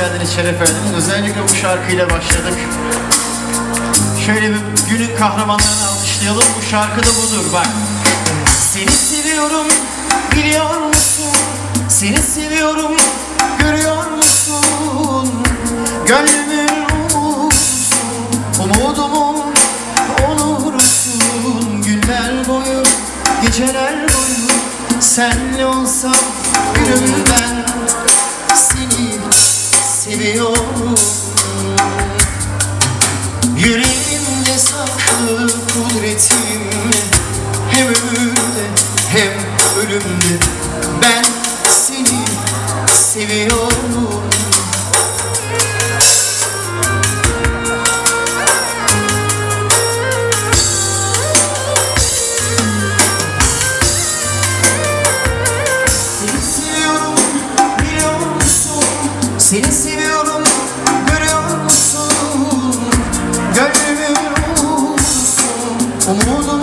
geldiniz, şeref verdiniz. Özellikle bu şarkıyla başladık. Şöyle bir günün kahramanlarını alkışlayalım. Bu şarkı da budur bak. Seni seviyorum, biliyor musun? Seni seviyorum, görüyor musun? Gönlümün umudumun onursun. Günler boyu, geceler boyu senle olsam gülüm ben seni seviyorum. Yüreğimde saklı kudretim, hem ömürde hem ölümde ben seni seviyorum. Seni seviyorum, görüyor musun? Gönlümün umudusun, umudum